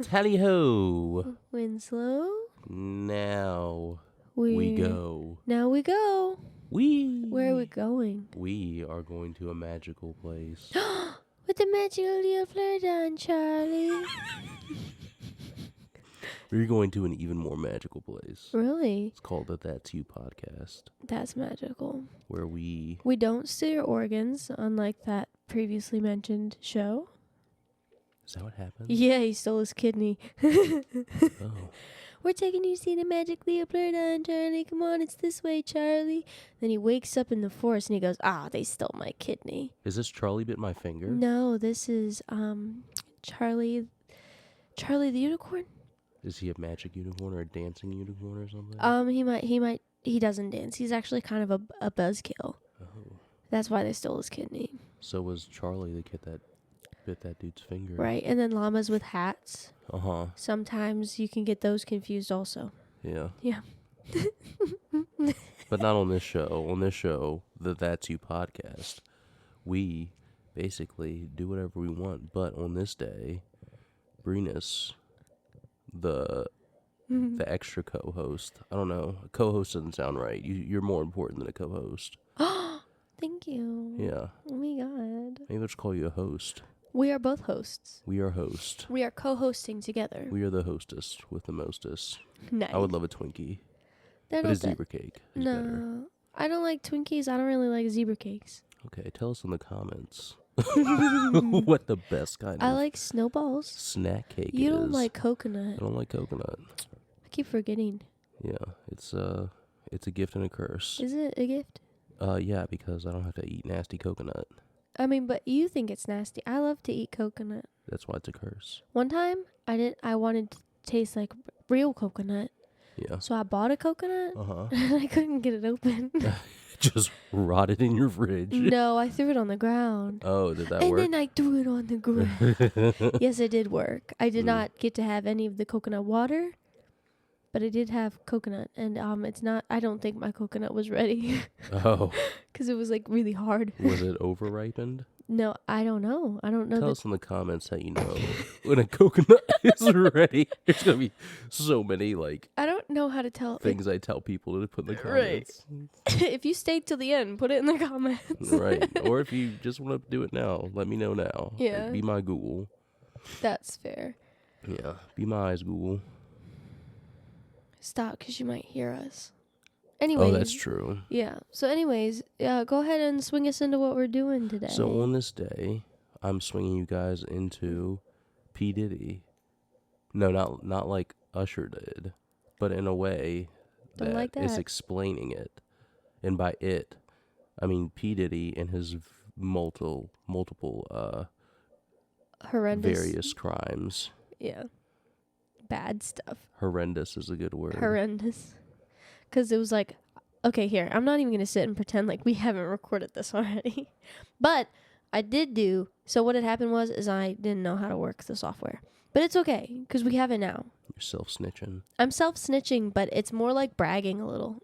Tally ho! Winslow. Now we go. Now we go. Where are we going? We are going to a magical place. With the magical little flirt on, Charlie. We're going to an even more magical place. Really? It's called the That's You podcast. That's magical. Where we don't steal organs, unlike that previously mentioned show. Is that what happened? Yeah, he stole his kidney. Oh. We're taking you to see the magic Leopolda, Charlie. Come on, it's this way, Charlie. Then he wakes up in the forest and he goes, they stole my kidney. Is this Charlie Bit My Finger? No, this is Charlie the unicorn. Is he a magic unicorn or a dancing unicorn or something? He doesn't dance. He's actually kind of a buzzkill. Oh. That's why they stole his kidney. So was Charlie the kid that bit that dude's finger? Right, and then llamas with hats. Uh-huh. Sometimes you can get those confused also. Yeah. Yeah. But not on this show. On this show, the That's You podcast, we basically do whatever we want. But on this day, Brenus, the extra co-host, I don't know, a co-host doesn't sound right. You're more important than a co-host. Thank you. Yeah. Oh my God. Maybe I'll just call you a host. We are both hosts. We are host. We are co-hosting together. We are the hostess with the mostest. Nice. I would love a Twinkie. They're but not a zebra cake is No, better. I don't like Twinkies. I don't really like zebra cakes. Okay, tell us in the comments what the best kind I of like snowballs. snack cake You is. don't like coconut. I don't like coconut. I keep forgetting. Yeah, it's a gift and a curse. Is it a gift? Yeah, because I don't have to eat nasty coconut. I mean, but you think it's nasty. I love to eat coconut. That's why it's a curse. One time, I wanted to taste like real coconut. Yeah. So I bought a coconut, Uh-huh. and I couldn't get it open. Just rotted in your fridge. No, I threw it on the ground. Oh, did that and work? then I threw it on the ground. Yes, it did work. I did Mm. not get to have any of the coconut water, but I did have coconut. And it's not, I don't think my coconut was ready. Oh. Because it was like really hard. Was it over-ripened? No, I don't know. I don't know. Tell us in the comments how you know when a coconut is ready. There's going to be so many, I don't know how to tell. things I tell people to put in the comments. If you stayed till the end, put it in the comments. Right. Or if you just want to do it now, let me know now. Yeah. Be my Google. That's fair. Yeah. Be my eyes, Google. Stop, because you might hear us. Anyways. Oh, that's true. Yeah. So anyways, go ahead and swing us into what we're doing today. So on this day, I'm swinging you guys into P. Diddy. No, not like Usher did, but in a way Don't like that is that. explaining it. And by it, I mean P. Diddy and his multiple horrendous. various crimes. Yeah. Bad stuff. Horrendous is a good word. Horrendous. Because it was like, okay, here, I'm not even going to sit and pretend like we haven't recorded this already. But I did do, so what had happened was I didn't know how to work the software. But it's okay, because we have it now. You're self-snitching. I'm self-snitching, but it's more like bragging a little.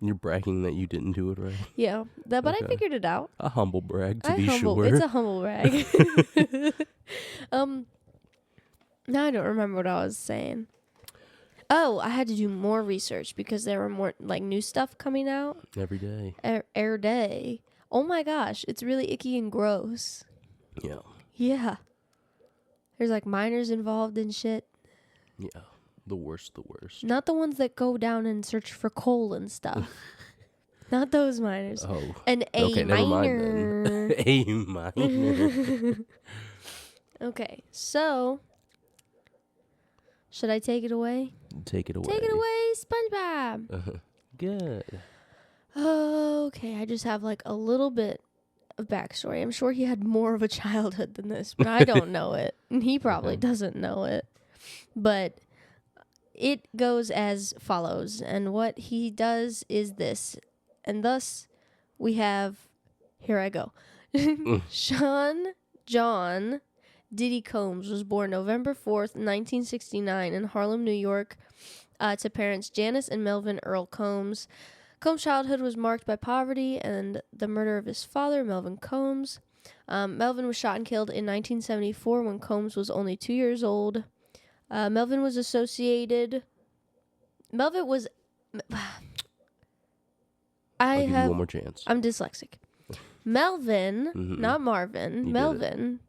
You're bragging that you didn't do it right. Yeah, but I Okay. figured it out. A humble brag, to be sure. It's a humble brag. Now I don't remember what I was saying. Oh, I had to do more research because there were more like new stuff coming out Every day. every day. Oh my gosh, it's really icky and gross. Yeah. Yeah. There's like miners involved and shit. Yeah. The worst. Not the ones that go down and search for coal and stuff. Not those miners. Oh. An A Okay, never mind miner. then. A minor. Okay, so should I take it away? Take it away. Take it away, SpongeBob. Good. Okay, I just have like a little bit of backstory. I'm sure he had more of a childhood than this, but I don't know it. And he probably doesn't know it. But it goes as follows. And what he does is this. And thus, we have, here I go. Sean John Diddy Combs was born November 4th, 1969 in Harlem, New York, to parents Janice and Melvin Earl Combs. Combs' childhood was marked by poverty and the murder of his father, Melvin Combs. Melvin was shot and killed in 1974 when Combs was only 2 years old. Melvin was associated. Melvin was. I'll give you one more chance. I'm dyslexic. Melvin, Mhm. not Marvin. You Melvin,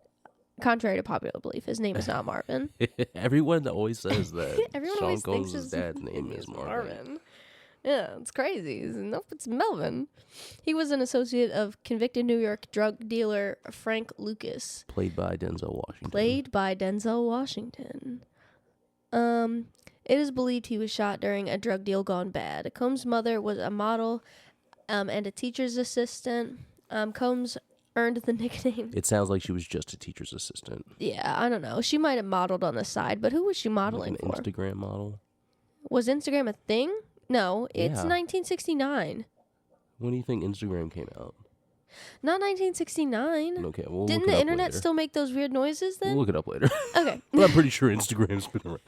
contrary to popular belief, his name is not Marvin. Everyone always says that. Everyone Sean always thinks Combs' his dad's name is Marvin. Yeah, it's crazy. Nope, it's Melvin. He was an associate of convicted New York drug dealer Frank Lucas. Played by Denzel Washington. It is believed he was shot during a drug deal gone bad. Combs' mother was a model and a teacher's assistant. Combs earned the nickname. It sounds like she was just a teacher's assistant. Yeah, I don't know. She might have modeled on the side, but who was she modeling Like an for? Instagram model. Was Instagram a thing? No, it's Yeah. 1969. When do you think Instagram came out? Not 1969. Okay, we'll Didn't look it the up internet later. still make those weird noises then? We'll look it up later. Okay. But I'm pretty sure Instagram's been around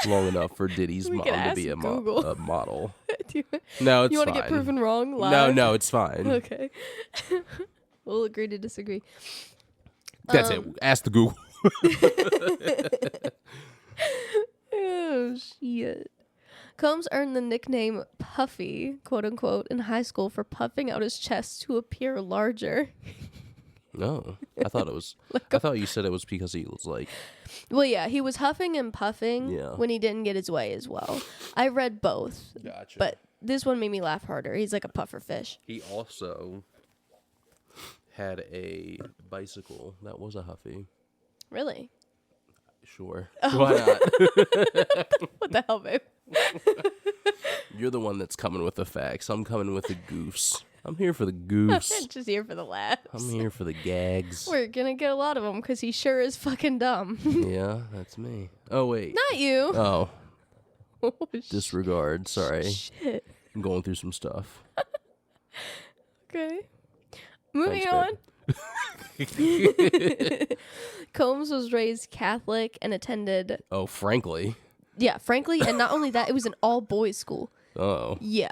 long enough for Diddy's We mom could to ask be a Google. model. Do No, it's you want fine. to get proven wrong live? No, it's fine. Okay. We'll agree to disagree. That's it. Ask the Google. Oh, shit. Combs earned the nickname Puffy, quote unquote, in high school for puffing out his chest to appear larger. No, I thought it was. I thought you said it was because he was like. Well, yeah, he was huffing and puffing Yeah. when he didn't get his way as well. I read both, Gotcha. but this one made me laugh harder. He's like a puffer fish. He also had a bicycle that was a Huffy. Really? Sure. Oh. Why not? What the hell, babe? You're the one that's coming with the facts. I'm coming with the goofs. I'm here for the goofs. Just here for the laughs. I'm here for the gags. We're gonna get a lot of them because he sure is fucking dumb. Yeah, that's me. Oh, wait. Not you. Oh, Oh, disregard. Sorry. shit. I'm going through some stuff. Okay. Moving Thanks, on. Combs was raised Catholic and attended. Oh, frankly. Yeah, frankly, and not only that, it was an all-boys school. Oh, Yeah.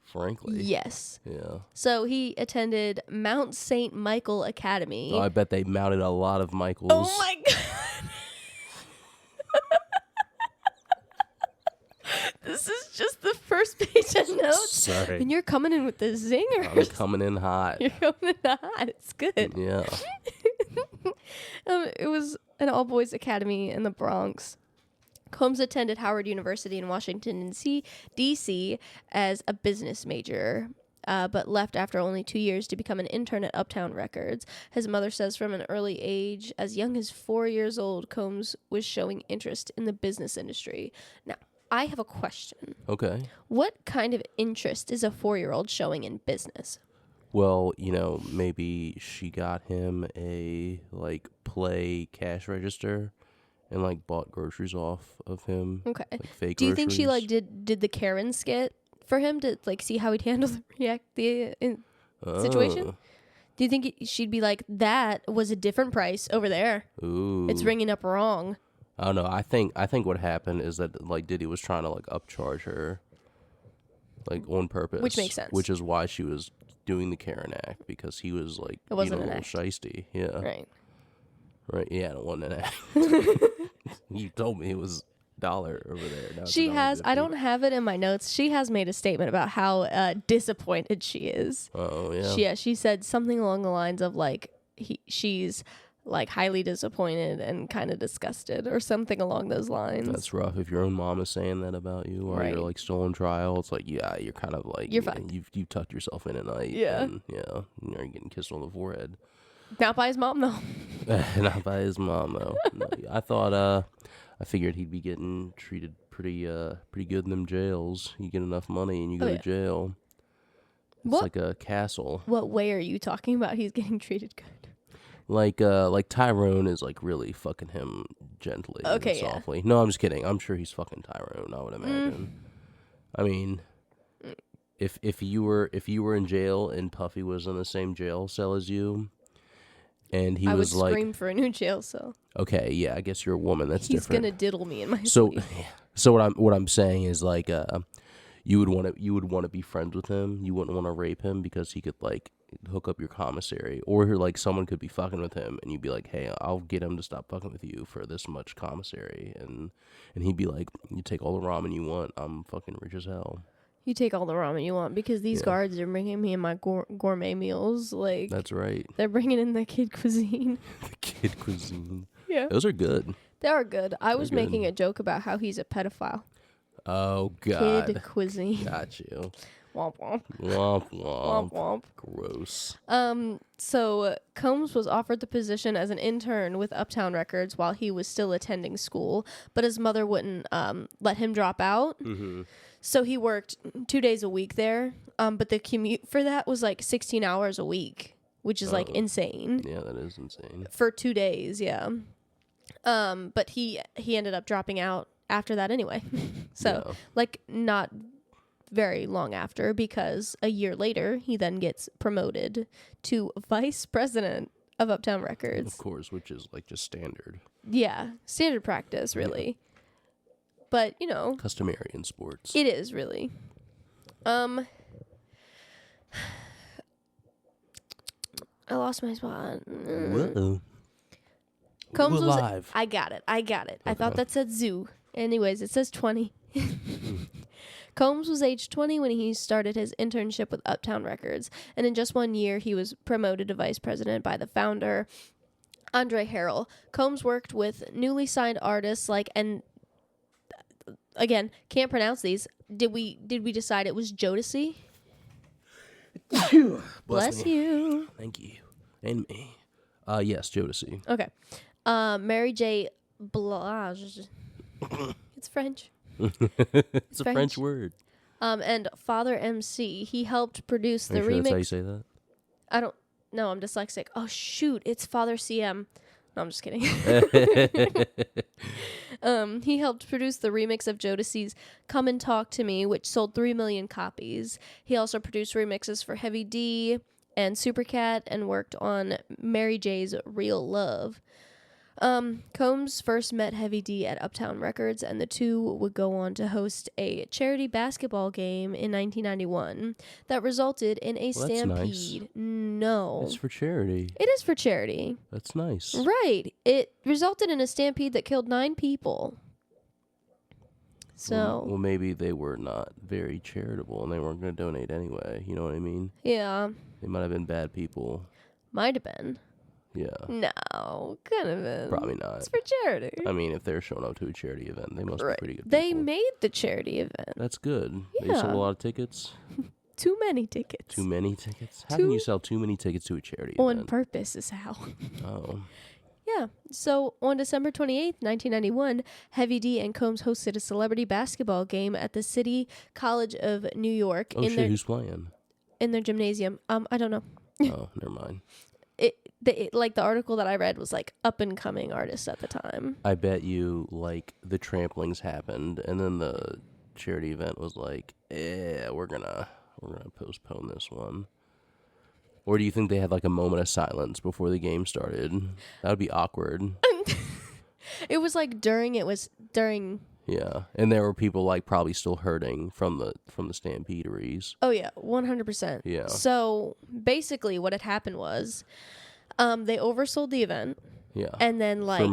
frankly. Yes. Yeah. So he attended Mount St. Michael Academy. Oh, I bet they mounted a lot of Michaels. Oh my god. This is just the first page of notes. Sorry. And you're coming in with the zingers. I'm coming in hot. You're coming in hot. It's good. Yeah. It was an all-boys academy in the Bronx. Combs attended Howard University in Washington, D.C. as a business major, but left after only 2 years to become an intern at Uptown Records. His mother says from an early age, as young as 4 years old, Combs was showing interest in the business industry. Now, I have a question. Okay. What kind of interest is a 4-year-old showing in business? Well, maybe she got him a, play cash register and, bought groceries off of him. Okay. Fake Do you think she, groceries. did the Karen skit for him to, see how he'd handle the situation? Do you think she'd be like, that was a different price over there? Ooh. It's ringing up wrong. I don't know. I think what happened is that Diddy was trying to upcharge her, on purpose, Which makes sense. Which is why she was doing the Karen act, because he was It wasn't being a an little act. shisty. Yeah. Right. Yeah. It wasn't an act. You told me it was $1 over there. Now it's She has, I $1.50. don't have it in my notes. She has made a statement about how disappointed she is. Oh yeah. She said something along the lines of she's highly disappointed and kind of disgusted or something along those lines. That's rough. If your own mom is saying that about you, or Right. you're still on trial, it's yeah, you're kind of You're fine. You've tucked yourself in at night. Yeah. And, yeah. You're getting kissed on the forehead. Not by his mom though. Not by his mom though. No, I thought I figured he'd be getting treated pretty good in them jails. You get enough money and you go Oh, to yeah. jail. It's What? like a castle. What way are you talking about? He's getting treated good. Like Tyrone is really fucking him gently Okay, and yeah. softly. No, I'm just kidding. I'm sure he's fucking Tyrone, I would imagine. I mean, if you were in jail and Puffy was in the same jail cell as you, and he I was would scream for a new jail cell. okay, yeah, I guess you're a woman. That's He's different. gonna diddle me in my So, sleep. so what I'm saying is you would want to be friends with him. You wouldn't want to rape him because he could hook up your commissary, or like someone could be fucking with him, and you'd be like, "Hey, I'll get him to stop fucking with you for this much commissary," and he'd be like, "You take all the ramen you want. I'm fucking rich as hell." You take all the ramen you want because these guards are bringing me in my gourmet meals. Like that's right. They're bringing in the kid cuisine. The kid cuisine. Yeah, those are good. They are good. I was making a joke about how he's a pedophile. Oh God. Kid cuisine. Got you. Womp womp. Womp womp. Womp womp. Gross. So Combs was offered the position as an intern with Uptown Records while he was still attending school, but his mother wouldn't let him drop out. Mm-hmm. So he worked 2 days a week there. But the commute for that was like 16 hours a week, which is like insane. Yeah, that is insane. For 2 days, yeah. But he ended up dropping out after that anyway. So like not very long after, because a year later he then gets promoted to vice president of Uptown Records. Of course, which is like just standard. Yeah, standard practice, really. Yeah. But, you know, customary in sports. It is really. I lost my spot. Whoa. Combs was live. I got it. Okay. I thought that said zoo. Anyways, it says 20. Combs was age 20 when he started his internship with Uptown Records, and in just 1 year he was promoted to vice president by the founder, Andre Harrell. Combs worked with newly signed artists like, and again, can't pronounce these. Did we decide it was Jodeci? Bless you. Thank you. And me. Yes, Jodeci. Okay. Mary J. Blige. It's French. It's a French word. And Father MC. He helped produce the remix. That's how you say that? I don't know. I'm dyslexic. Oh, shoot. It's Father CM. No, I'm just kidding. He helped produce the remix of Jodeci's Come and Talk to Me, which sold 3 million copies. He also produced remixes for Heavy D and Supercat and worked on Mary J's Real Love. Combs first met Heavy D at Uptown Records, and the two would go on to host a charity basketball game in 1991 that resulted in a stampede. Nice. No. It's for charity. It is for charity. That's nice. Right. It resulted in a stampede that killed 9 people. So. Well, maybe they were not very charitable and they weren't going to donate anyway. You know what I mean? Yeah. They might have been bad people. Might have been. Yeah. No, couldn't have been. Probably not. It's for charity. I mean, if they're showing up to a charity event, they must be pretty good people. They made the charity event. That's good. Yeah. They sold a lot of tickets. Too many tickets. Too many tickets? How can you sell too many tickets to a charity event? On purpose is how. Oh. Yeah. So on December 28th, 1991, Heavy D and Combs hosted a celebrity basketball game at the City College of New York. Oh, shit, who's playing? In their gymnasium. I don't know. Oh, never mind. Like the article that I read was like up and coming artists at the time. I bet you like the tramplings happened and then the charity event was like, we're gonna postpone this one. Or do you think they had like a moment of silence before the game started? That would be awkward. It was like during. Yeah, and there were people like probably still hurting from the stampederies. Oh yeah, 100%. Yeah. So basically, what had happened was, they oversold the event. Yeah. And then like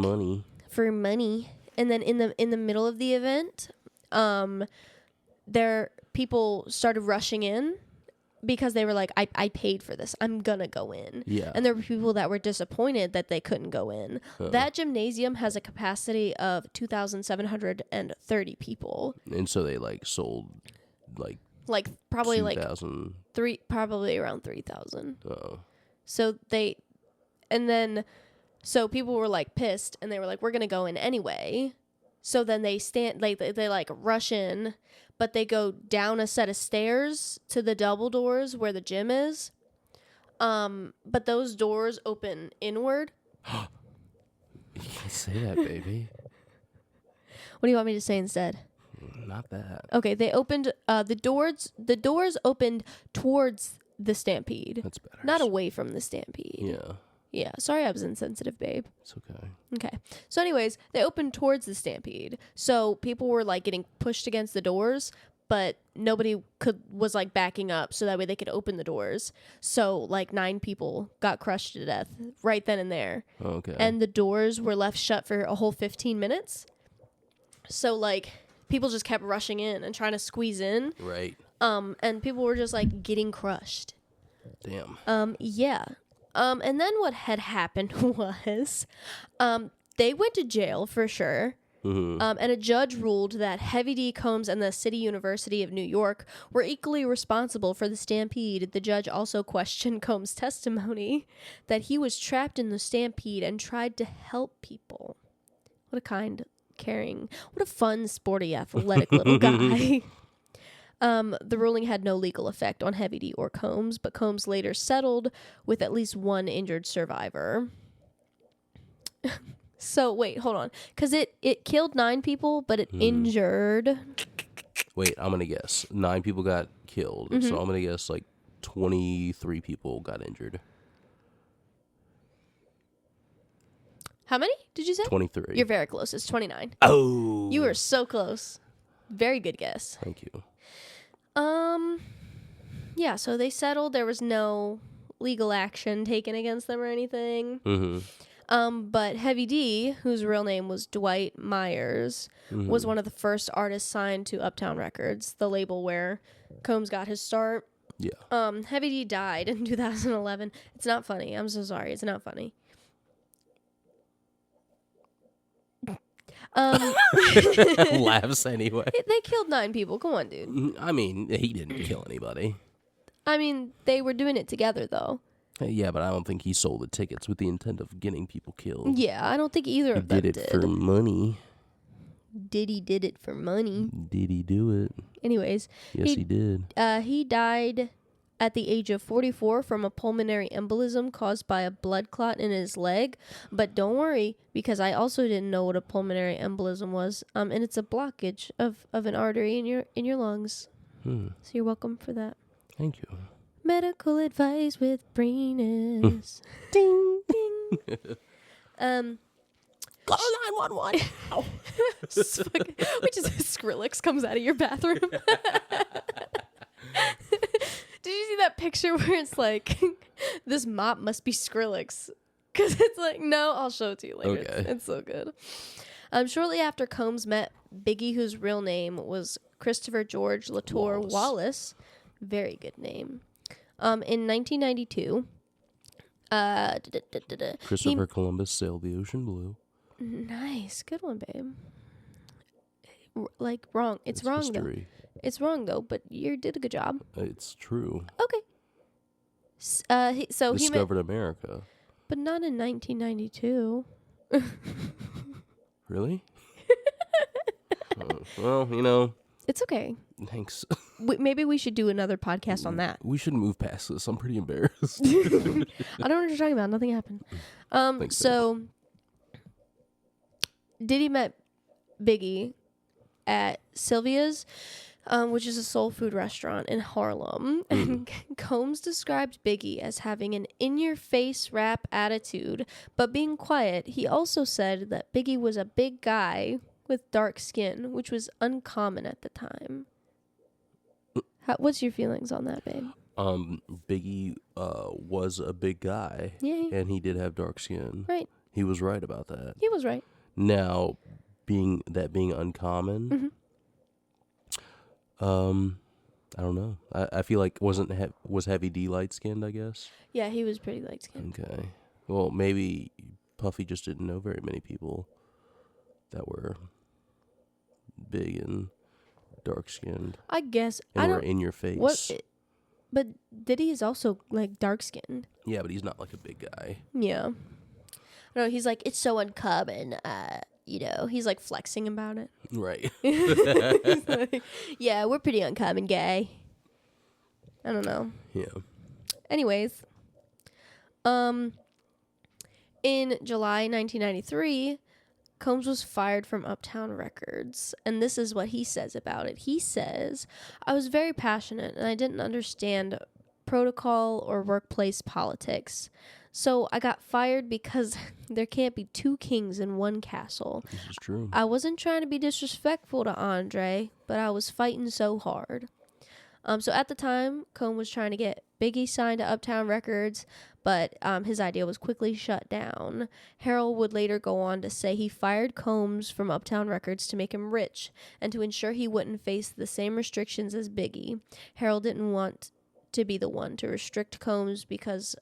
for money, and then in the middle of the event, people started rushing in because they were like, I paid for this. I'm gonna go in. Yeah. And there were people that were disappointed that they couldn't go in. That gymnasium has a capacity of 2,730 people. And so they like sold like probably 2,000. Probably around 3,000. Oh. So so people were like pissed and they were like, we're gonna go in anyway. So then they they like rush in, but they go down a set of stairs to the double doors where the gym is. But those doors open inward. You can't say that, baby. What do you want me to say instead? Not that. Okay, they opened the doors opened towards the stampede. That's better. Not away from the stampede. Yeah. Yeah, sorry I was insensitive, babe. It's okay. Okay. So anyways, they opened towards the stampede. So people were like getting pushed against the doors, but nobody was like backing up so that way they could open the doors. So like 9 people got crushed to death right then and there. Okay. And the doors were left shut for a whole 15 minutes. So like people just kept rushing in and trying to squeeze in. Right. And people were just like getting crushed. Damn. Yeah. And then what had happened was, they went to jail for sure. Mm-hmm. And a judge ruled that Heavy D. Combs and the City University of New York were equally responsible for the stampede. The judge also questioned Combs' testimony that he was trapped in the stampede and tried to help people. What a kind, caring, what a fun, sporty, athletic little guy. The ruling had no legal effect on Heavy D or Combs, but Combs later settled with at least one injured survivor. So, wait, hold on. Because it killed 9 people, but it injured... Wait, I'm going to guess. 9 people got killed. Mm-hmm. So I'm going to guess like 23 people got injured. How many did you say? 23. You're very close. It's 29. Oh! You were so close. Very good guess. Thank you. Yeah, so they settled. There was no legal action taken against them or anything. Mm-hmm. But Heavy D, whose real name was Dwight Myers, was one of the first artists signed to Uptown Records, the label where Combs got his start. Yeah. Heavy D died in 2011. It's not funny. I'm so sorry. It's not funny. Laughs anyway. They killed 9 people. Come on, dude. I mean, he didn't kill anybody. I mean, they were doing it together, though. Yeah, but I don't think he sold the tickets with the intent of getting people killed. Yeah, I don't think either He of them did it for money. Diddy did it for money. Did he do it? Anyways. Yes, he did. He died at the age of 44 from a pulmonary embolism caused by a blood clot in his leg. But don't worry, because I also didn't know what a pulmonary embolism was. And it's a blockage of an artery in your lungs. So you're welcome for that. Thank you. Medical advice with Breenus. Ding, ding. Call 911. Which is Skrillex comes out of your bathroom. Did you see that picture where it's like, this mop must be Skrillex? Because it's like, no, I'll show it to you later. Okay. It's so good. Shortly after Combs met Biggie, whose real name was Christopher George Latour Wallace. Very good name. In 1992, Christopher Columbus sailed the ocean blue. Nice. Good one, babe. Like, wrong. It's wrong, history. though. It's wrong, though, but you did a good job. It's true. Okay. So Discovered America. But not in 1992. Really? Well, you know. It's okay. Thanks. Maybe we should do another podcast on that. We should move past this. I'm pretty embarrassed. I don't know what you're talking about. Nothing happened. Thanks, so Diddy met Biggie at Sylvia's, which is a soul food restaurant in Harlem. And Combs described Biggie as having an in-your-face rap attitude, but being quiet. He also said that Biggie was a big guy with dark skin, which was uncommon at the time. What's your feelings on that, babe? Biggie was a big guy. Yeah. And he did have dark skin. Right. He was right about that. He was right. Now, being uncommon, I don't know. I feel like was Heavy D light skinned, I guess? Yeah, he was pretty light skinned. Okay. Well, maybe Puffy just didn't know very many people that were big and dark skinned. I guess. And were in your face. But Diddy is also like dark skinned. Yeah, but he's not like a big guy. Yeah. No, he's like, it's so uncommon. He's like flexing about it. Right. He's like, yeah, we're pretty uncommon, guy. I don't know. Yeah. Anyways, in July 1993, Combs was fired from Uptown Records, and this is what he says about it. He says, I was very passionate, and I didn't understand protocol or workplace politics. So I got fired because there can't be two kings in one castle. This is true. I wasn't trying to be disrespectful to Andre, but I was fighting so hard. So at the time, Combs was trying to get Biggie signed to Uptown Records, but his idea was quickly shut down. Harold would later go on to say he fired Combs from Uptown Records to make him rich and to ensure he wouldn't face the same restrictions as Biggie. Harold didn't want to be the one to restrict Combs because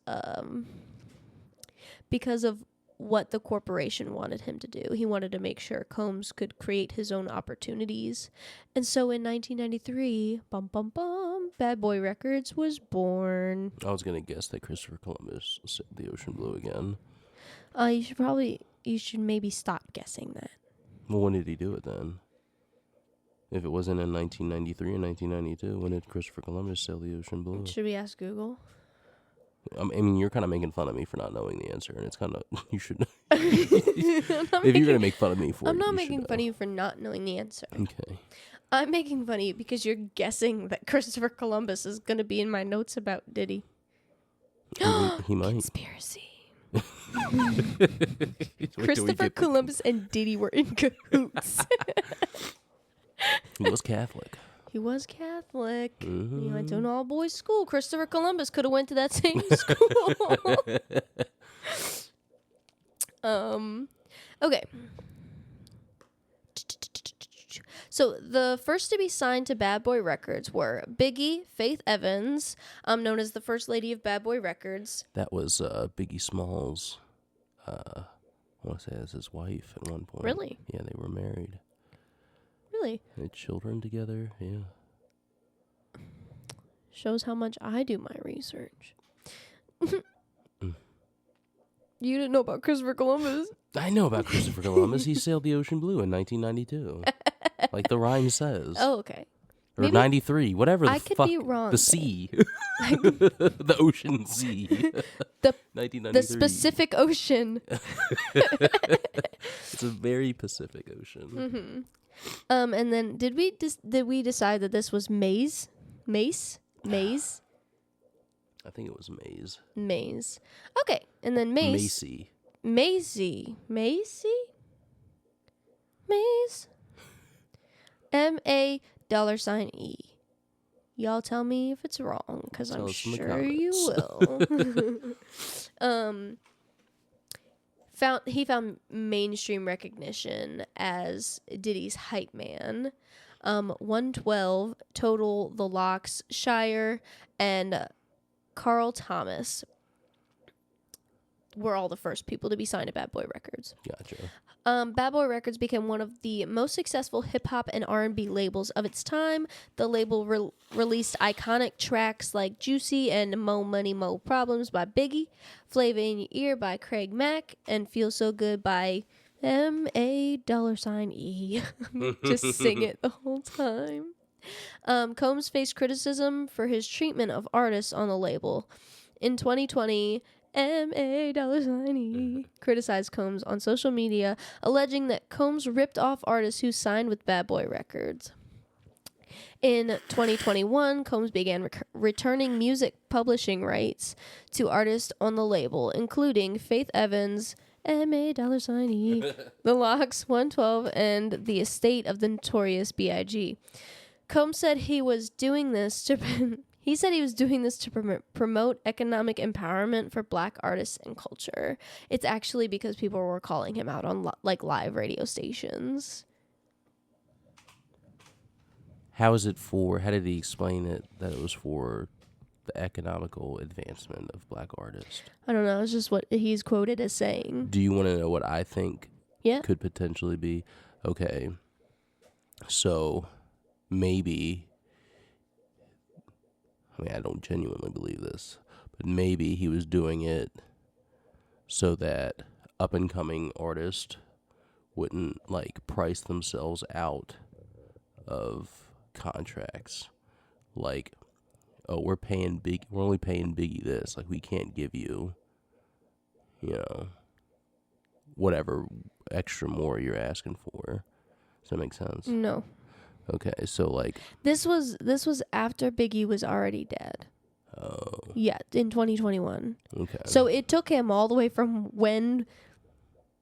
of what the corporation wanted him to do. He wanted to make sure Combs could create his own opportunities. And so in 1993, Bad Boy Records was born. I was going to guess that Christopher Columbus sailed the ocean blue again. You should maybe stop guessing that. Well, when did he do it then? If it wasn't in 1993 and 1992, when did Christopher Columbus sail the ocean blue? Should we ask Google? I mean, you're kind of making fun of me for not knowing the answer, and it's kind of, you should. If you're going to make fun of me for it, I'm not making fun of you for not knowing the answer. Okay. I'm making fun of you because you're guessing that Christopher Columbus is going to be in my notes about Diddy. He might. Conspiracy. Christopher Columbus and Diddy were in cahoots. He was Catholic. He was Catholic. Mm-hmm. He went to an all-boys school. Christopher Columbus could have went to that same school. Okay. So the first to be signed to Bad Boy Records were Biggie, Faith Evans, known as the First Lady of Bad Boy Records. That was Biggie Smalls. I want to say that's his wife at one point. Really? Yeah, they were married. Really? They had children together, yeah. Shows how much I do my research. You didn't know about Christopher Columbus? I know about Christopher Columbus. He sailed the ocean blue in 1992. Like the rhyme says. Oh, okay. Or 93, whatever the I could fuck. be wrong. The sea. The ocean sea. The 1993. The specific ocean. It's a very Pacific ocean. Mm-hmm. And then did we decide that this was Maze? Mace? Maze? I think it was Maze. Maze. Okay, and then Mace. Macy. Macy. Macy? Maze? $E. Y'all tell me if it's wrong, because I'm sure you will. He found mainstream recognition as Diddy's hype man. 112, Total, The Locks, Shire, and Carl Thomas were all the first people to be signed to Bad Boy Records. Gotcha. Bad Boy Records became one of the most successful hip-hop and R&B labels of its time. The label released iconic tracks like Juicy and Mo Money Mo Problems by Biggie, Flavor in Your Ear by Craig Mack, and Feel So Good by $E. Just sing it the whole time. Combs faced criticism for his treatment of artists on the label. In 2020, $E criticized Combs on social media, alleging that Combs ripped off artists who signed with Bad Boy Records. In 2021, Combs began returning music publishing rights to artists on the label, including Faith Evans, $E, The Locks, 112, and the estate of the Notorious B.I.G. Combs said he was doing this to promote economic empowerment for Black artists and culture. It's actually because people were calling him out on live radio stations. How did he explain it that it was for the economical advancement of Black artists? I don't know. It's just what he's quoted as saying. Do you want to know what I think Yeah. could potentially be? Okay. So maybe, I mean, I don't genuinely believe this, but maybe he was doing it so that up-and-coming artists wouldn't, price themselves out of contracts. Like, oh, we're only paying Biggie this. Like, we can't give you, whatever extra more you're asking for. Does that make sense? No. Okay, so, This was after Biggie was already dead. Oh. Yeah, in 2021. Okay. So it took him all the way from when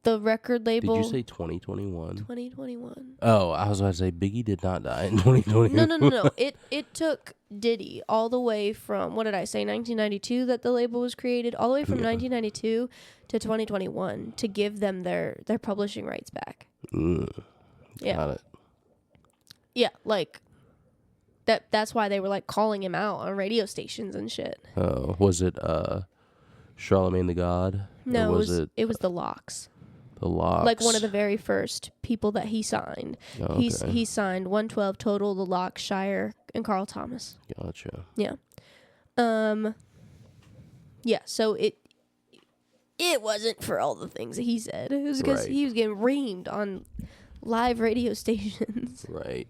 the record label... Did you say 2021? 2021. Oh, I was about to say Biggie did not die in 2021. No. It took Diddy all the way from, what did I say, 1992 that the label was created, all the way from 1992 to 2021 to give them their publishing rights back. Yeah. Got it. Yeah, like that's why they were like calling him out on radio stations and shit. Oh, was it Charlemagne the God? No, it was the Locks. The Locks. Like one of the very first people that he signed. Oh, okay. He signed 112 Total, the Locks, Shire, and Carl Thomas. Gotcha. Yeah. Yeah, so it wasn't for all the things that he said. It was because he was getting reamed on live radio stations. Right.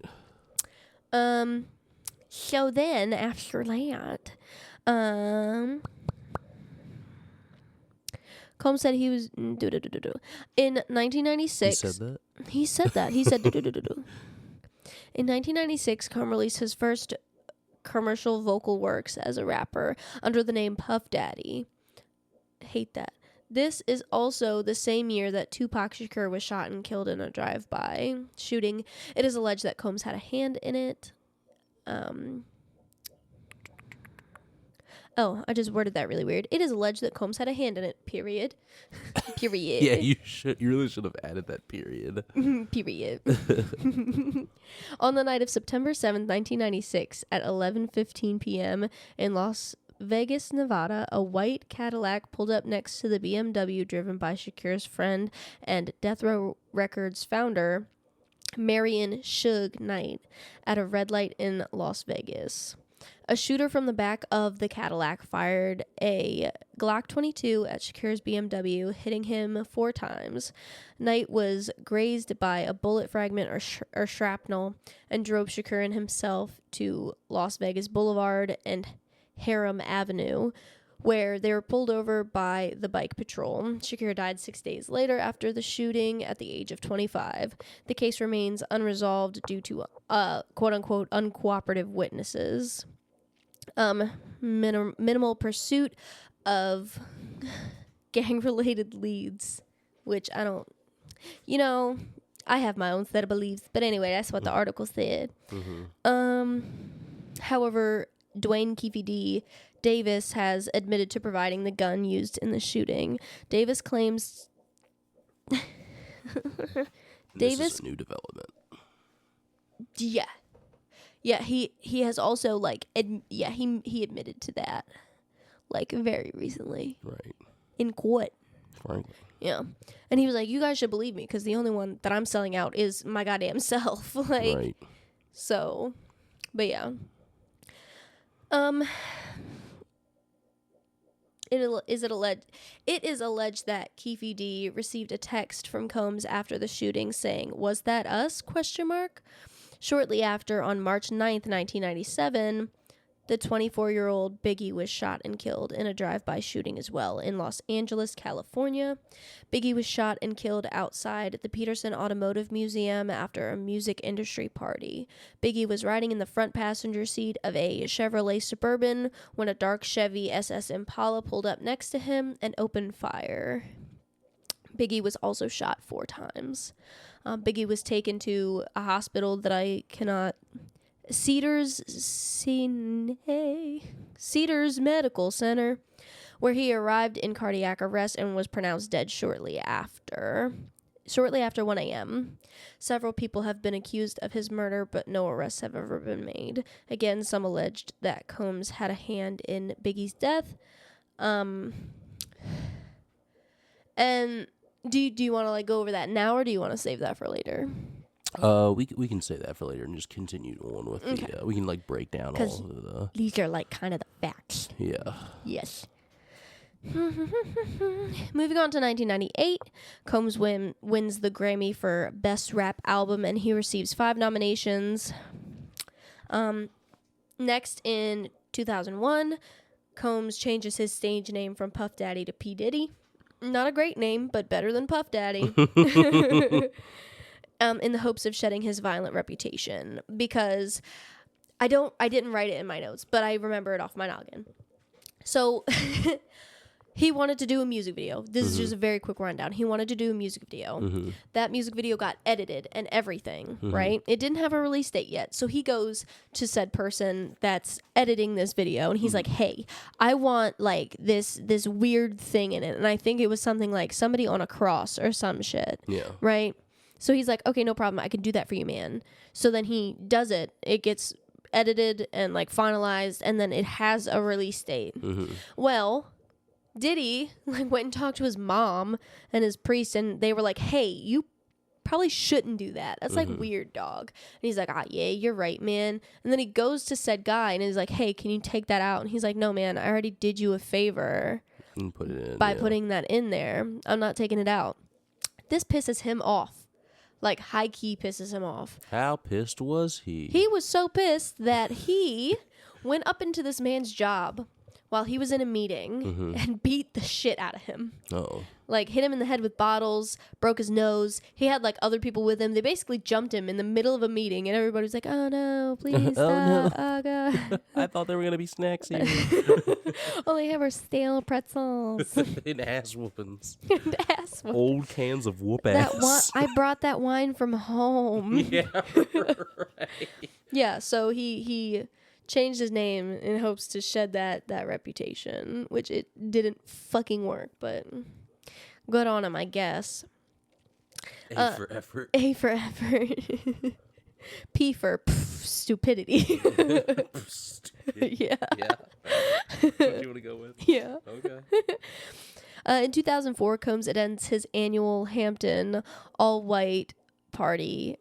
So then after that, Combs said he was in 1996. He said that? He said that. He said In 1996, Combs released his first commercial vocal works as a rapper under the name Puff Daddy. Hate that. This is also the same year that Tupac Shakur was shot and killed in a drive-by shooting. It is alleged that Combs had a hand in it. Oh, I just worded that really weird. It is alleged that Combs had a hand in it, period. Period. Yeah, you really should have added that period. Period. On the night of September 7th, 1996, at 11:15 p.m. in Las Vegas, Nevada, a white Cadillac pulled up next to the BMW driven by Shakur's friend and Death Row Records founder, Marion Suge Knight, at a red light in Las Vegas. A shooter from the back of the Cadillac fired a Glock 22 at Shakur's BMW, hitting him 4 times. Knight was grazed by a bullet fragment or shrapnel and drove Shakur and himself to Las Vegas Boulevard and Harem Avenue, where they were pulled over by the bike patrol. Shakur died 6 days later after the shooting at the age of 25. The case remains unresolved due to quote-unquote uncooperative witnesses. Minimal pursuit of gang-related leads, which I don't... I have my own set of beliefs, but anyway, that's what the article said. However, Dwayne Keefe D. Davis has admitted to providing the gun used in the shooting. Davis claims... This is a new development. Yeah. Yeah, he has also, like, he admitted to that, like, very recently. Right. In court. Frankly. Yeah. And he was like, you guys should believe me, because the only one that I'm selling out is my goddamn self. Like, right. So, but yeah. It is alleged that Keefe D received a text from Combs after the shooting saying, "Was that us?" ? Shortly after, on March 9th, 1997, the 24-year-old Biggie was shot and killed in a drive-by shooting as well in Los Angeles, California. Biggie was shot and killed outside the Peterson Automotive Museum after a music industry party. Biggie was riding in the front passenger seat of a Chevrolet Suburban when a dark Chevy SS Impala pulled up next to him and opened fire. Biggie was also shot 4 times. Biggie was taken to a hospital that I cannot... Cedars Medical Center, where he arrived in cardiac arrest and was pronounced dead shortly after 1 a.m. Several people have been accused of his murder, but no arrests have ever been made. Again, some alleged that Combs had a hand in Biggie's death. And do you want to like go over that now, or do you want to save that for later? We can say that for later and just continue on with the. We can like break down all of the. These are like kind of the facts. Yeah. Yes. Moving on to 1998, Combs wins the Grammy for Best Rap Album, and he receives 5 nominations. Next, in 2001, Combs changes his stage name from Puff Daddy to P. Diddy. Not a great name, but better than Puff Daddy. In the hopes of shedding his violent reputation, because I didn't write it in my notes, but I remember it off my noggin. So he wanted to do a music video. This is Mm-hmm. just a very quick rundown. He wanted to do a music video. Mm-hmm. That music video got edited and everything, Mm-hmm. right? It didn't have a release date yet. So he goes to said person that's editing this video and he's like, "Hey, I want like this weird thing in it." And I think it was something like somebody on a cross or some shit. Yeah. Right? So he's like, "Okay, no problem. I can do that for you, man." So then he does it. It gets edited and like finalized and then it has a release date. Mm-hmm. Well, Diddy like went and talked to his mom and his priest and they were like, "Hey, you probably shouldn't do that. That's like weird, dog." And he's like, "Ah, yeah, you're right, man." And then he goes to said guy and he's like, "Hey, can you take that out?" And he's like, "No, man, I already did you a favor And put it in. by putting that in there. I'm not taking it out." This pisses him off. Like high key pisses him off. How pissed was he? He was so pissed that he went up into this man's job while he was in a meeting and beat the shit out of him. Oh. Like hit him in the head with bottles, broke his nose. He had like other people with him. They basically jumped him in the middle of a meeting and everybody was like, "Oh no, please stop. no. Oh god." I thought there were gonna be snacks here. All they have are stale pretzels. And ass whoopings. And ass whoop- Old cans of whoop that ass. I brought that wine from home. Yeah. Right. Yeah, so he changed his name in hopes to shed that reputation, which it didn't fucking work, but good on him, I guess. A for effort. A for effort. P for stupidity. Yeah. Yeah. What do you want to go with? Yeah. Okay. In 2004, Combs attends his annual Hampton all-white party.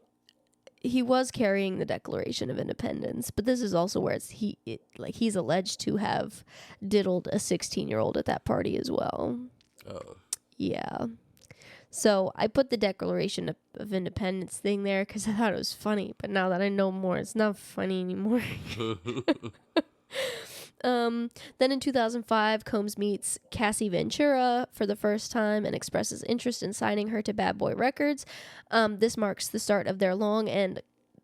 He was carrying the Declaration of Independence, but this is also where he's alleged to have diddled a 16-year-old at that party as well. Oh. Yeah. So I put the Declaration of Independence thing there because I thought it was funny, but now that I know more, it's not funny anymore. Then in 2005, Combs meets Cassie Ventura for the first time and expresses interest in signing her to Bad Boy Records. This marks the start of their long and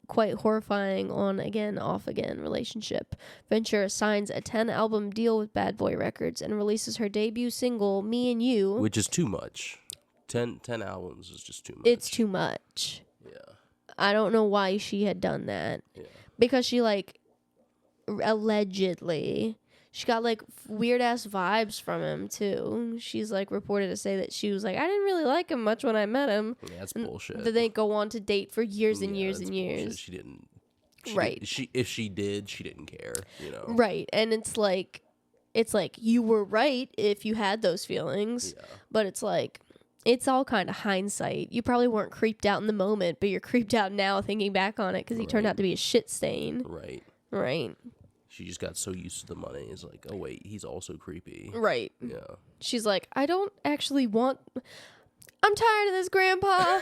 quite horrifying on-again, off-again relationship. Ventura signs a 10-album deal with Bad Boy Records and releases her debut single, Me and You. Which is too much. 10 albums is just too much. It's too much. Yeah. I don't know why she had done that. Yeah. Because she, like, allegedly, she got, like, weird-ass vibes from him, too. She's, like, reported to say that she was like, "I didn't really like him much when I met him." Yeah, that's bullshit. But they go on to date for years and Yeah, years that's and bullshit. years. She didn't. Right. If she did, she didn't care. You know. Right. And it's like you were right if you had those feelings, Yeah. but it's like, it's all kind of hindsight. You probably weren't creeped out in the moment, but you're creeped out now thinking back on it because he turned out to be a shit stain. Right. Right. She just got so used to the money. It's like, oh wait, he's also creepy. Right. Yeah. She's like, "I don't actually want. I'm tired of this, Grandpa.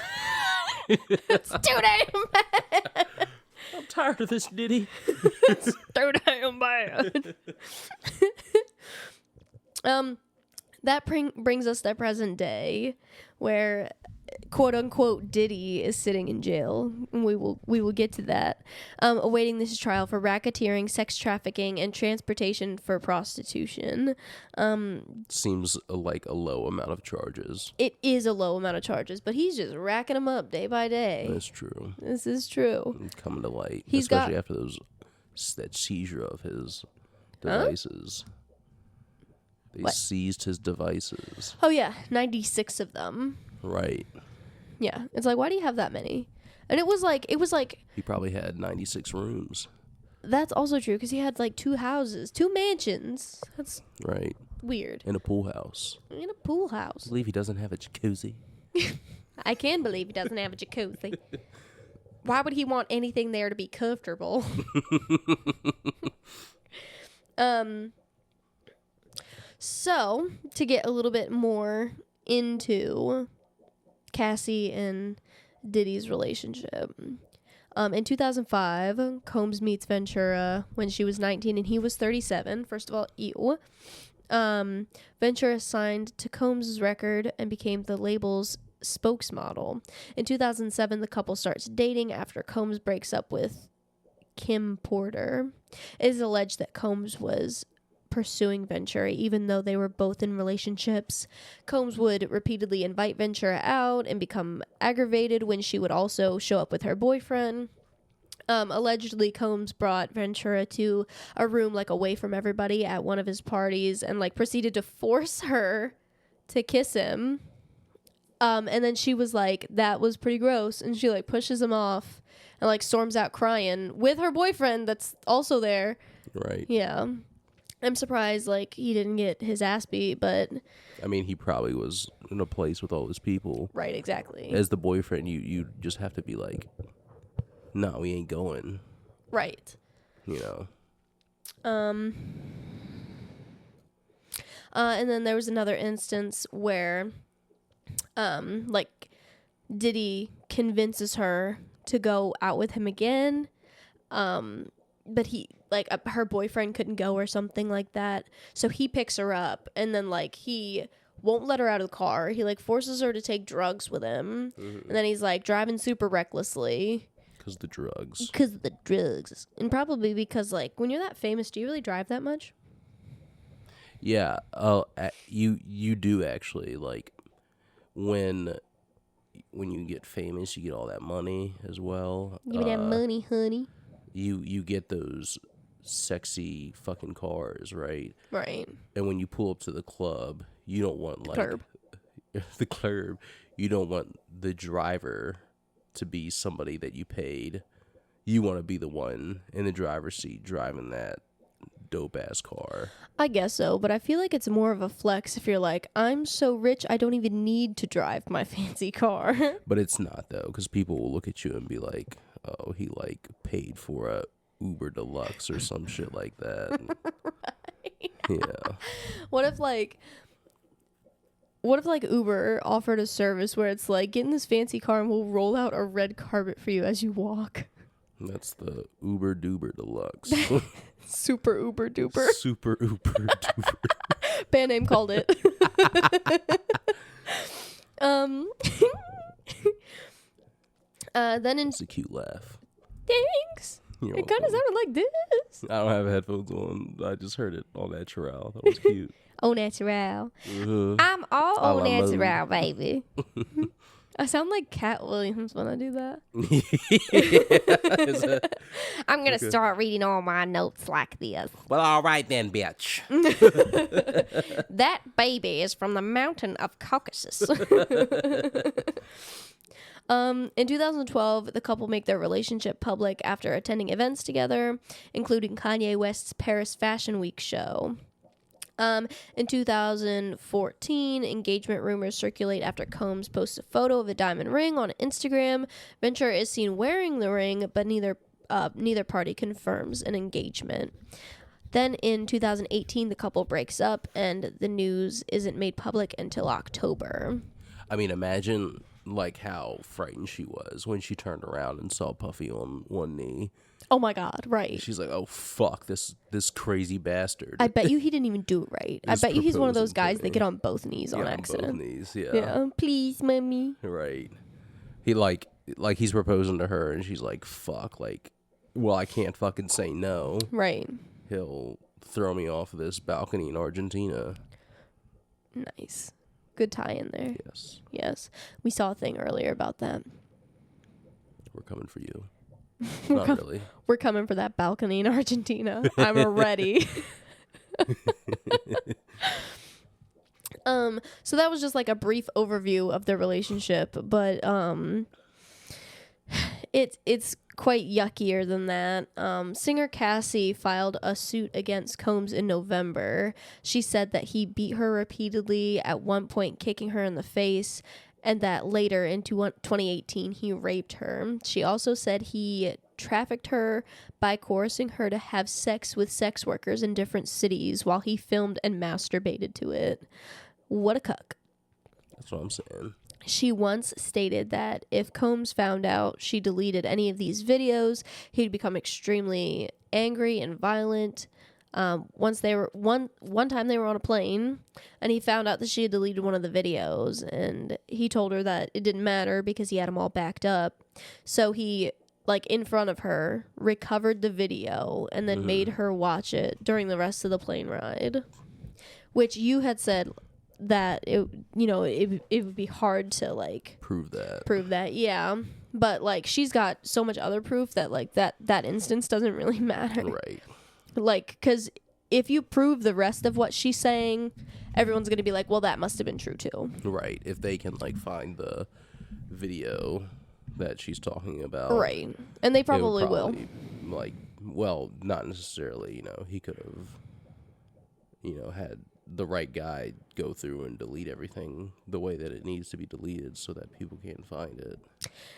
It's too damn bad. I'm tired of this, Diddy. It's too damn bad." That brings us to present day, where quote unquote Diddy is sitting in jail. We will get to that. Awaiting this trial for racketeering, sex trafficking, and transportation for prostitution. Seems like a low amount of charges. It is a low amount of charges, but he's just racking them up day by day. That's true. This is true. It's coming to light, He's especially after that seizure of his devices. They seized his devices. Oh yeah, 96 of them. Right. Yeah, it's like, why do you have that many? And it was like He probably had 96 rooms. that's also true because he had like 2 houses, 2 mansions. That's Right. weird. In a pool house. In a pool I house. believe he doesn't have a jacuzzi. I can believe he doesn't have a jacuzzi. Why would he want anything there to be comfortable? So, to get a little bit more into Cassie and Diddy's relationship. In 2005, Combs meets Ventura when she was 19 and he was 37. First of all, ew. Ventura signed to Combs' record and became the label's spokesmodel. In 2007, the couple starts dating after Combs breaks up with Kim Porter. It is alleged that Combs was pursuing Ventura, even though they were both in relationships. Combs would repeatedly invite Ventura out and become aggravated when she would also show up with her boyfriend. Allegedly, Combs brought Ventura to a room like away from everybody at one of his parties and like proceeded to force her to kiss him. And then she was like, that was pretty gross. And she like pushes him off and like storms out crying with her boyfriend that's also there. Right. Yeah. I'm surprised like he didn't get his ass beat, but I mean, he probably was in a place with all his people. right, exactly. As the boyfriend, you just have to be like, no, we ain't going. Right. You know. And then there was another instance where like Diddy convinces her to go out with him again. But he like her boyfriend couldn't go or something like that. So he picks her up and then like he won't let her out of the car. He like forces her to take drugs with him. Mm-hmm. And then he's like driving super recklessly. Because the drugs. Because of the drugs. And probably because, like, when you're that famous, do you really drive that much? Yeah. You do actually. Like, when you get famous, you get all that money as well. Give me that money, honey. You get those sexy fucking cars, right? Right. And when you pull up to the club, you don't want, like... the club. You don't want the driver to be somebody that you paid. You want to be the one in the driver's seat driving that dope ass car. I guess so, but I feel like it's more of a flex if you're like, I'm so rich I don't even need to drive my fancy car. But it's not though, because people will look at you and be like, oh, he like paid for a Uber Deluxe or some shit like that. Right. Yeah. What if Uber offered a service where it's like, get in this fancy car and we'll roll out a red carpet for you as you walk? That's the Uber Duber Deluxe. Super Uber Duper. Super Uber Duper. Band name called it. Then it's a cute laugh. Thanks. It kind of sounded like this. I don't have headphones on. I just heard it all natural. That was cute. Au natural. I'm all au natural, baby. I sound like Cat Williams when I do that. I'm going to start reading all my notes like this. Well, all right then, bitch. That baby is from the mountain of Caucasus. In 2012, the couple make their relationship public after attending events together, including Kanye West's Paris Fashion Week show. In 2014, engagement rumors circulate after Combs posts a photo of a diamond ring on Instagram. Ventura is seen wearing the ring, but neither party confirms an engagement. Then in 2018, the couple breaks up, and the news isn't made public until October. I mean, imagine like how frightened she was when she turned around and saw Puffy on one knee. Oh my God, right. She's like, oh fuck, this crazy bastard. I bet you he didn't even do it right. I bet you he's one of those guys that get on both knees on accident. On both knees, yeah. Yeah, please, mommy. Right. He like he's proposing to her and she's like, fuck, like, well, I can't fucking say no. Right. He'll throw me off of this balcony in Argentina. Nice. Good tie in there. Yes. Yes. We saw a thing earlier about that. We're coming for you. Not really. We're coming for that balcony in Argentina. I'm ready. So that was just like a brief overview of their relationship, but it's quite yuckier than that. Singer Cassie filed a suit against Combs in November. She said that he beat her repeatedly, at one point kicking her in the face, and that later in 2018 he raped her. She also said he trafficked her by coercing her to have sex with sex workers in different cities while he filmed and masturbated to it. What a cuck. That's what I'm saying. She once stated that if Combs found out she deleted any of these videos, he'd become extremely angry and violent. One time they were on a plane and he found out that she had deleted one of the videos, and he told her that it didn't matter because he had them all backed up. So he like in front of her, recovered the video, and then made her watch it during the rest of the plane ride. Which you had said that it would be hard to like prove that. Yeah, but like she's got so much other proof that like that instance doesn't really matter, Right? Like, because if you prove the rest of what she's saying, everyone's gonna be like, well, that must have been true too, Right? If they can like find the video that she's talking about, right? And they probably will. Like, well, not necessarily. He could have had the right guy go through and delete everything the way that it needs to be deleted so that people can't find it.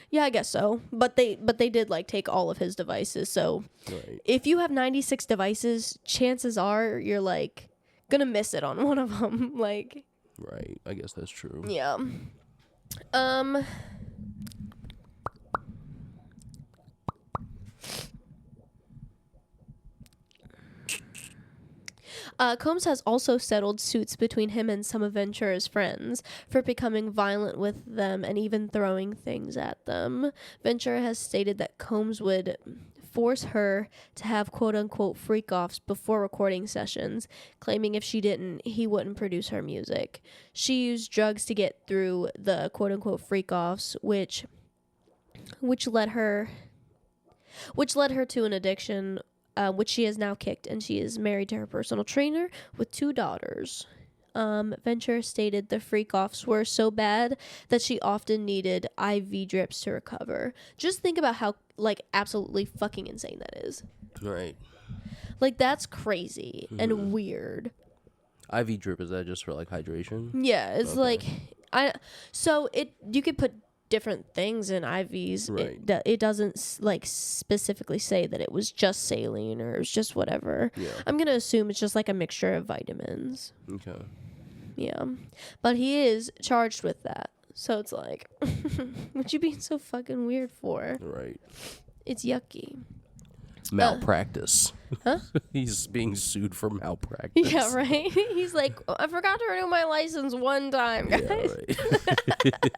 Yeah, I guess so. But they did like take all of his devices. So Right. if you have 96 devices, chances are you're like gonna miss it on one of them. Like, Right. I guess that's true. yeah. Combs has also settled suits between him and some of Ventura's friends for becoming violent with them and even throwing things at them. Ventura has stated that Combs would force her to have quote-unquote freak-offs before recording sessions, claiming if she didn't, he wouldn't produce her music. She used drugs to get through the quote-unquote freak-offs, which led her to an addiction, which she has now kicked, and she is married to her personal trainer with 2 daughters. Ventura stated the freak-offs were so bad that she often needed IV drips to recover. Just think about how, like, absolutely fucking insane that is. Right. Like, that's crazy and weird. IV drip, is that just for, like, hydration? Yeah, it's Okay. like... you could put different things in IVs. Right. It doesn't like specifically say that it was just saline or it was just whatever. Yeah. I'm gonna assume it's just like a mixture of vitamins. Okay. Yeah, but he is charged with that, so it's like, what you being so fucking weird for? Right. It's yucky. Malpractice. Huh? He's being sued for malpractice. Yeah, right. He's like, I forgot to renew my license one time, guys. Yeah, right.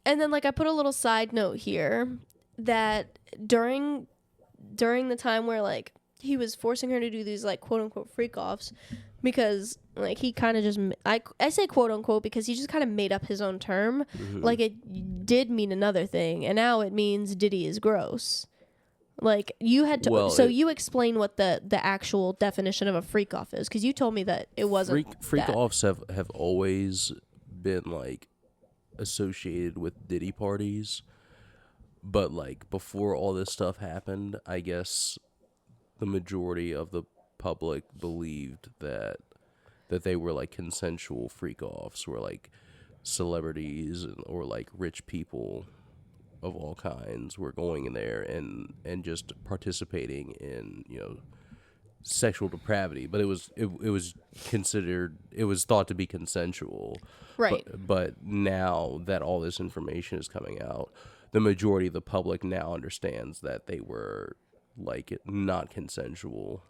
And then like I put a little side note here that during the time where like he was forcing her to do these like quote unquote freak offs, because like he kind of just I say quote unquote because he just kind of made up his own term. Like it did mean another thing, and now it means Diddy is gross. Like you had to, you explain what the actual definition of a freak off is, because you told me that it wasn't. Freak offs have always been like associated with Diddy parties, but like before all this stuff happened, I guess the majority of the public believed that they were like consensual freak offs, where like celebrities or like rich people of all kinds were going in there and just participating in, sexual depravity, but it was thought to be consensual. Right. But now that all this information is coming out, the majority of the public now understands that they were like not consensual,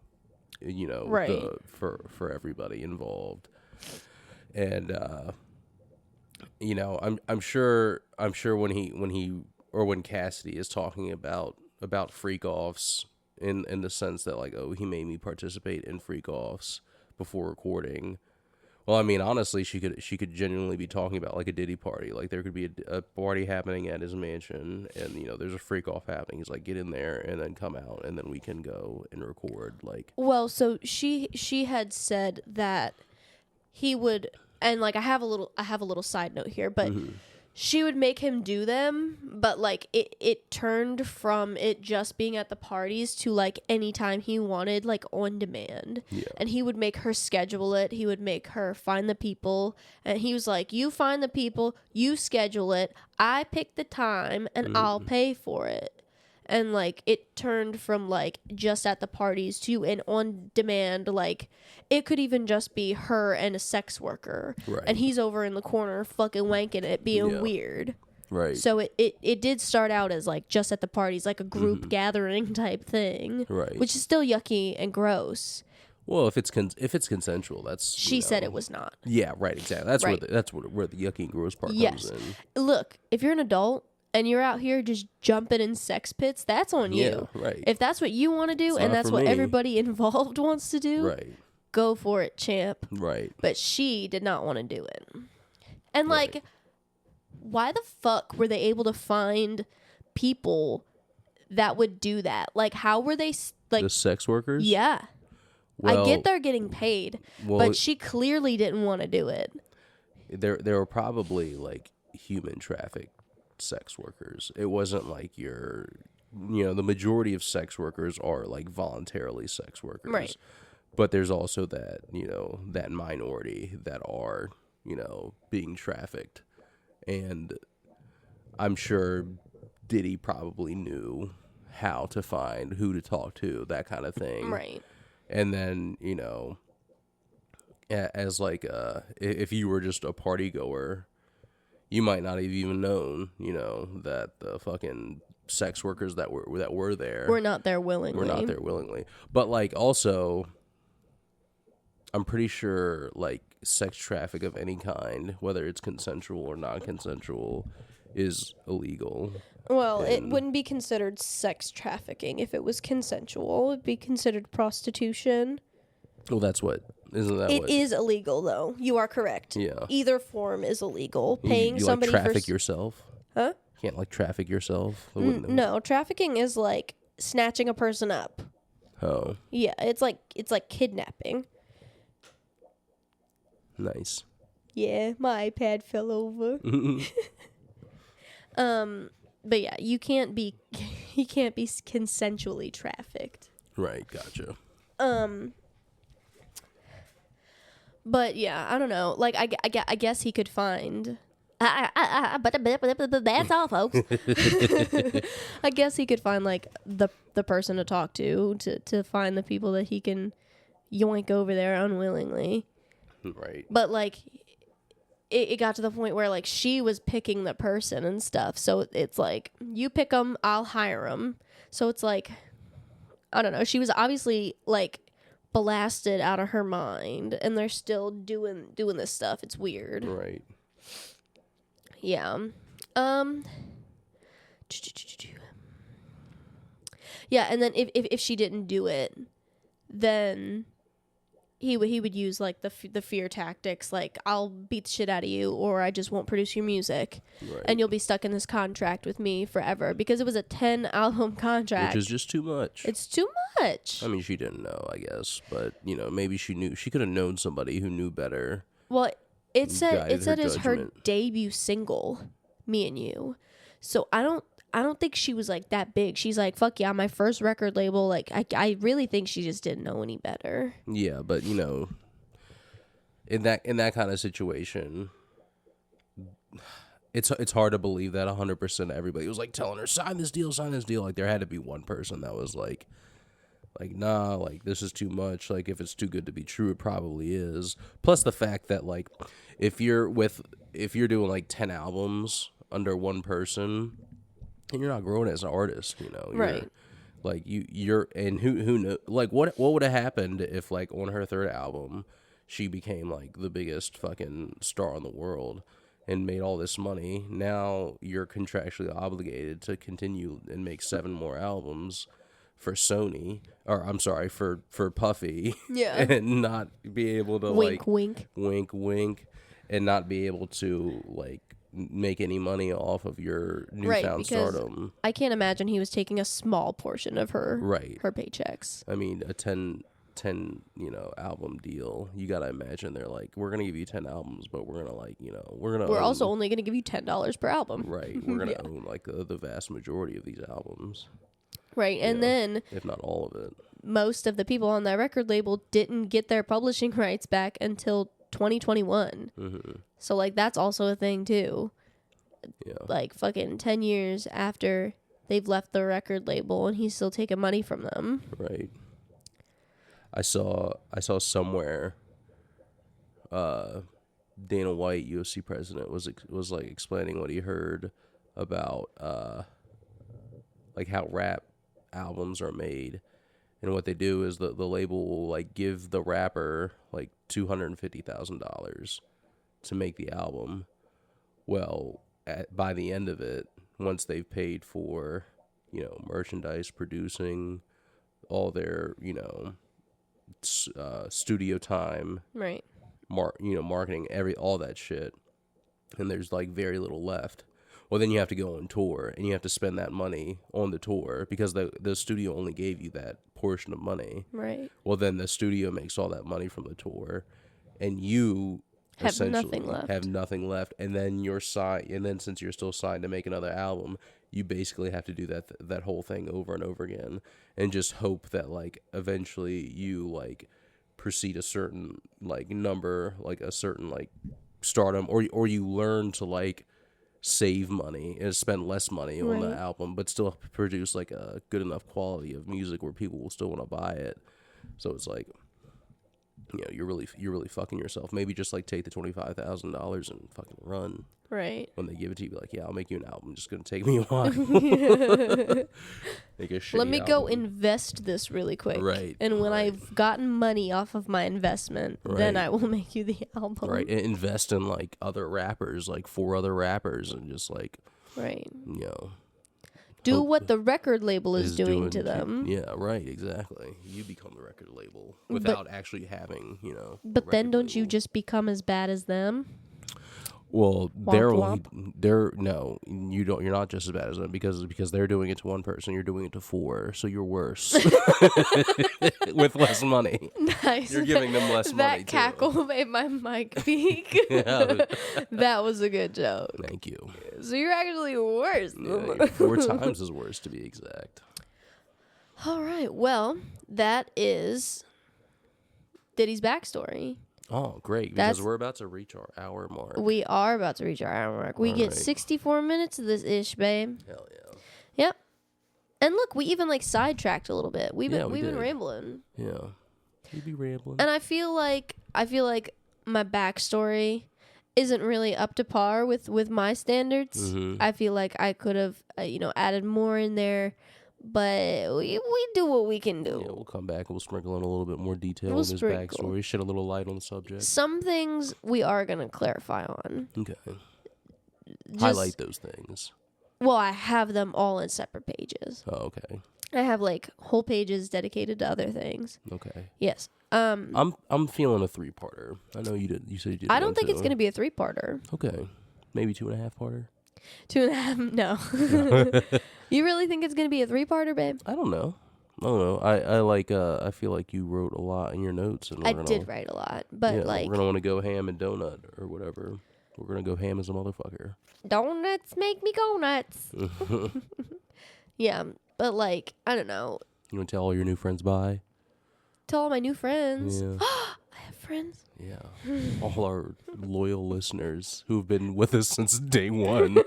right. For everybody involved. And I'm sure when Cassidy is talking about freak offs in the sense that like, oh, he made me participate in freak offs before recording. Well, I mean, honestly, she could genuinely be talking about like a Diddy party. Like there could be a party happening at his mansion, and there's a freak off happening. He's like, get in there and then come out, and then we can go and record. Like, well, so she had said that he would, and like I have a little side note here, but she would make him do them, but like it turned from it just being at the parties to like anytime he wanted, like on demand. Yeah. And he would make her schedule it. He would make her find the people, and he was like, you find the people, you schedule it, I pick the time, and I'll pay for it. And like it turned from like just at the parties to an on demand, like it could even just be her and a sex worker, right. And he's over in the corner fucking wanking it, being weird. Right. So it did start out as like just at the parties, like a group gathering type thing, right? Which is still yucky and gross. Well, if it's consensual, that's she said it was not. Yeah, right. Exactly. That's right. where the yucky and gross part yes. comes in. Look, if you're an adult and you're out here just jumping in sex pits, that's on you. Yeah, right. If that's what you want to do, It's and not that's for what me. everybody involved wants to do, Right. go for it, champ. Right. But she did not want to do it. And, like, Right. why the fuck were they able to find people that would do that? Like, how were they, like... The sex workers? Yeah. Well, I get they're getting paid, but she clearly didn't want to do it. There were probably, like, human traffic sex workers. It wasn't like the majority of sex workers are, like, voluntarily sex workers. Right. But there's also that, that minority that are, being trafficked. And I'm sure Diddy probably knew how to find who to talk to, that kind of thing. Right. And then, as like, if you were just a party goer, you might not have even known, that the fucking sex workers that were there We're not there willingly. But, like, also, I'm pretty sure, like, sex traffic of any kind, whether it's consensual or non-consensual, is illegal. Well, it wouldn't be considered sex trafficking if it was consensual. It'd be considered prostitution. Well, isn't that It what? is illegal, though. You are correct. Yeah. Either form is illegal. You Paying somebody like, traffic for... yourself? Huh? Can't, like, traffic yourself? No, trafficking is like snatching a person up. Oh. Yeah, it's like kidnapping. Nice. Yeah, my iPad fell over. But yeah, you can't be consensually trafficked. Right, gotcha. But yeah, I don't know. Like, I guess he could find. But that's all, folks. I guess he could find, like, the person to talk to find the people that he can yoink over there unwillingly. Right. But, like, it got to the point where, like, she was picking the person and stuff. So it's like, you pick them, I'll hire them. So it's like, I don't know. She was obviously, like, blasted out of her mind, and they're still doing this stuff. It's weird. Right. Yeah. Yeah, and then if she didn't do it, then he would use, like, the fear tactics, like, I'll beat the shit out of you, or I just won't produce your music, Right. and you'll be stuck in this contract with me forever, because it was a 10-album contract. Which is just too much. It's too much. I mean, she didn't know, I guess, but maybe she knew. She could have known somebody who knew better. Well, it said it's her judgment. debut single, Me and You. So I don't think she was, like, that big. She's like, fuck yeah, my first record label. Like, I really think she just didn't know any better. Yeah, but in that kind of situation, it's hard to believe that 100% everybody was, like, telling her sign this deal. Like, there had to be one person that was like nah, like, this is too much. Like, if it's too good to be true, it probably is. Plus the fact that, like, if you're doing, like, 10 albums under one person, and you're not growing as an artist, Right. Like, you're and who know, like, what would have happened if, like, on her third album she became, like, the biggest fucking star in the world and made all this money? Now you're contractually obligated to continue and make 7 more albums for Sony, or I'm sorry, for Puffy. Yeah. And not be able to Wink, like wink. wink, and not be able to, like, make any money off of your newfound stardom. I can't imagine he was taking a small portion of her her paychecks. I mean, a 10 album deal, you gotta imagine they're like, we're gonna give you 10 albums, but we're gonna, like, we're also only gonna give you $10 per album. Right. We're gonna own, like, the vast majority of these albums. Right, and then if not all of it, most of the people on that record label didn't get their publishing rights back until 2021. Mm-hmm. So, like, that's also a thing too. Yeah. Like, fucking 10 years after they've left the record label, and he's still taking money from them. Right. I saw somewhere Dana White, UFC president, was like explaining what he heard about like how rap albums are made, and what they do is the label will, like, give the rapper, like, $250,000 to make the album. Well, by the end of it, once they've paid for, merchandise, producing, all their, studio time, Right. marketing, all that shit, and there's like very little left. Well, then you have to go on tour, and you have to spend that money on the tour because the studio only gave you that portion of money. Right. Well, then the studio makes all that money from the tour, and you Have essentially nothing left. have nothing left. And then you're signed, and then since you're still signed to make another album, you basically have to do that whole thing over and over again, and just hope that like eventually you like proceed a certain like number, like a certain like stardom, or you learn to like save money and spend less money on the album, but still produce like a good enough quality of music where people will still want to buy it. So it's like, you're really fucking yourself. Maybe just like take the $25,000 and fucking run. Right. When they give it to you, be like, yeah, I'll make you an album. Just gonna take me a while. Make a shitty Let me album. go invest this really quick. Right. And when right. I've gotten money off of my investment, then Right. I will make you the album. Right. And invest in like other rappers, like 4 other rappers, and just like, Right. do Do what the record label is doing to them. Yeah, right, exactly. You become the record label without actually having, But the then record don't you label. just become as bad as them? Well, Womp you don't. You're not just as bad as them because they're doing it to one person, you're doing it to 4, so you're worse with less money. Nice. You're giving them less money. That cackle made my mic peak. Yeah. That was a good joke. Thank you. So you're actually worse. Yeah, you're 4 times as worse to be exact. All right. Well, that is Diddy's backstory. Oh, great! Because we're about to reach our hour mark. We are about to reach our hour mark. We get right. 64 minutes of this ish, babe. Hell yeah. Yep. And look, we even like sidetracked a little bit. We've been did. rambling. Yeah. You'd be rambling. And I feel like my backstory isn't really up to par with my standards. Mm-hmm. I feel like I could have added more in there, but we do what we can do. Yeah, we'll come back and we'll sprinkle in a little bit more detail We'll on his sprinkle. backstory, shed a little light on the subject. Some things we are gonna clarify on. Okay. Just, Highlight those things. Well, I have them all in separate pages. Oh, okay. I have like whole pages dedicated to other things. Okay. Yes. I'm feeling a 3-parter. I know you did. You said you did. I don't think it's gonna be a 3-parter. Okay. Maybe 2.5-parter. 2.5. No. You really think it's gonna be a 3-parter, babe? I don't know. I feel like you wrote a lot in your notes, and I did write a lot, but we're gonna want to go ham and donut or whatever. We're gonna go ham as a motherfucker. Donuts make me go nuts. Yeah, but like I don't know. You want to tell all your new friends bye? Tell all my new friends. Yeah. I have friends. Yeah. All our loyal listeners who've been with us since day 1.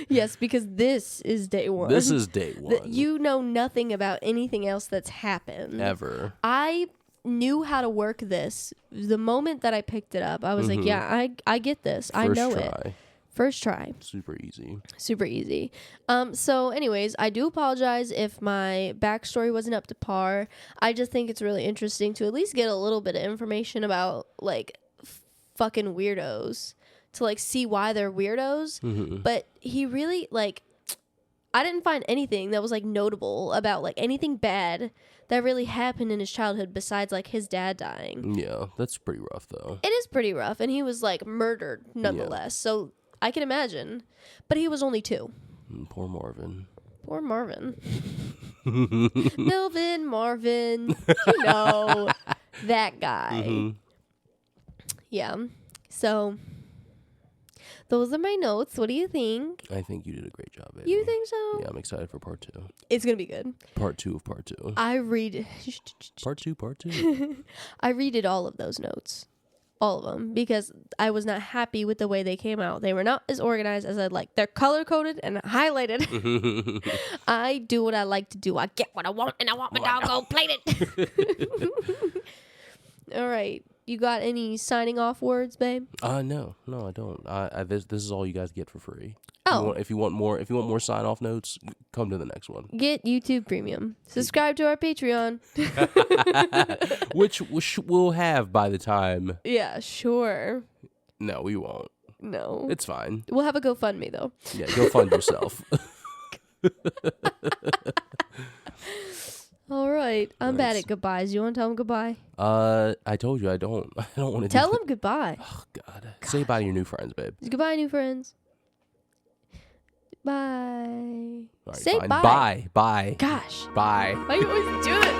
Yes, because this is day 1. This is day 1. You know nothing about anything else that's happened. Ever. I knew how to work this. The moment that I picked it up, I was like, yeah, I get this. I know it. First try. Super easy. Super easy. So anyways, I do apologize if my backstory wasn't up to par. I just think it's really interesting to at least get a little bit of information about like fucking weirdos to like see why they're weirdos. Mm-hmm. But he really like, I didn't find anything that was like notable about like anything bad that really happened in his childhood besides like his dad dying. Yeah, that's pretty rough though. It is pretty rough, and he was like murdered nonetheless. So I can imagine, but he was only 2. Poor Marvin. Poor Marvin. Melvin, Marvin, that guy. Mm-hmm. Yeah. So those are my notes. What do you think? I think you did a great job, baby. You think so? Yeah, I'm excited for part 2. It's gonna be good. Part 2 of part 2. I read. Part 2. I redid all of those notes. All of them, because I was not happy with the way they came out. They were not as organized as I'd like. They're color-coded and highlighted. I do what I like to do. I get what I want, and I want my doggone plated. All right. You got any signing off words, babe? No, I don't. This is all you guys get for free. Oh. If you want more sign off notes, come to the next one. Get YouTube Premium. Subscribe to our Patreon. Which we'll have by the time. Yeah, sure. No, we won't. No. It's fine. We'll have a GoFundMe, though. Yeah, go fund yourself. All right. I'm bad Nice. at goodbyes. You want to tell him goodbye? I told you I don't want to Tell him goodbye. Oh, God. Say bye to your new friends, babe. Goodbye, new friends. Bye. All right, Say fine. bye. Bye. Gosh. Bye. Why you always do this?